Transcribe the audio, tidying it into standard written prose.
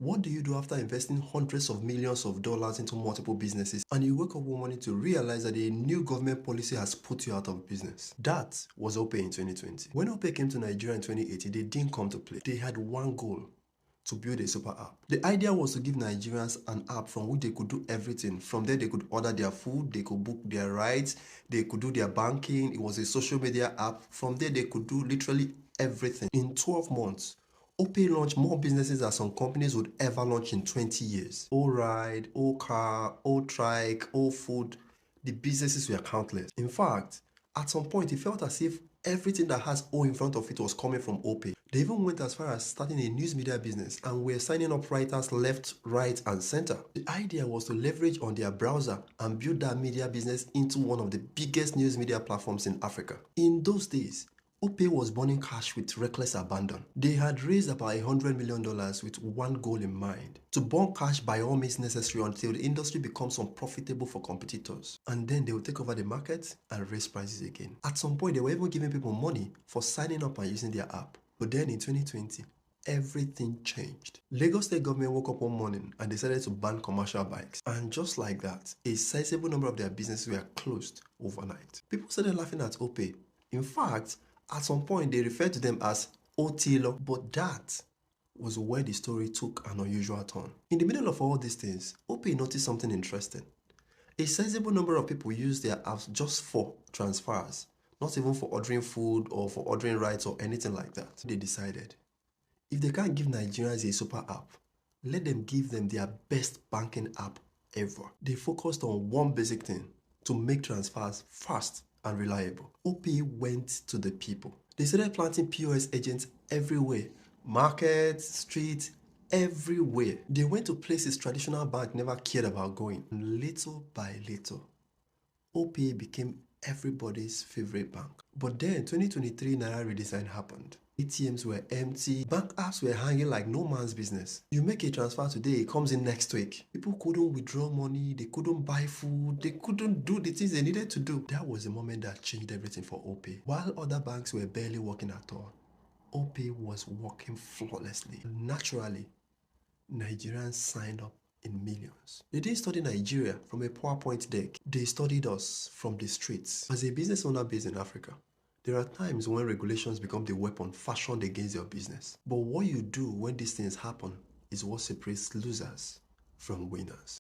What do you do after investing hundreds of millions of dollars into multiple businesses and you wake up one morning to realize that a new government policy has put you out of business? That was Opay in 2020. When Opay came to Nigeria in 2018, they didn't come to play. They had one goal: to build a super app. The idea was to give Nigerians an app from which they could do everything. From there, they could order their food, they could book their rides, they could do their banking. It was a social media app. From there, they could do literally everything. In 12 months, Opay launched more businesses than some companies would ever launch in 20 years. O Ride, O Car, O Trike, O Food. The businesses were countless. In fact, at some point, it felt as if everything that has O in front of it was coming from Opay. They even went as far as starting a news media business and were signing up writers left, right, and center. The idea was to leverage on their browser and build that media business into one of the biggest news media platforms in Africa. In those days, Opay was burning cash with reckless abandon. They had raised about $100 million with one goal in mind: to burn cash by all means necessary until the industry becomes unprofitable for competitors. And then they will take over the market and raise prices again. At some point, they were even giving people money for signing up and using their app. But then in 2020, everything changed. Lagos State government woke up one morning and decided to ban commercial bikes. And just like that, a sizable number of their businesses were closed overnight. People started laughing at Opay. In fact, at some point, they referred to them as Otilo, but that was where the story took an unusual turn. In the middle of all these things, Opay noticed something interesting. A sizable number of people use their apps just for transfers, not even for ordering food or for ordering rides or anything like that. They decided, if they can't give Nigerians a super app, let them give them their best banking app ever. They focused on one basic thing: to make transfers fast and reliable. Opay went to the people. They started planting POS agents everywhere. Markets, streets, everywhere. They went to places traditional bank never cared about going. And little by little, Opay became everybody's favorite bank. But then 2023 Naira redesign happened. ATMs were empty, bank apps were hanging like no man's business. You make a transfer today, it comes in next week. People couldn't withdraw money, they couldn't buy food, they couldn't do the things they needed to do. That was the moment that changed everything for Opay. While other banks were barely working at all, Opay was working flawlessly. Naturally, Nigerians signed up in millions. They didn't study Nigeria from a PowerPoint deck. They studied us from the streets. As a business owner based in Africa, there are times when regulations become the weapon fashioned against your business. But what you do when these things happen is what separates losers from winners.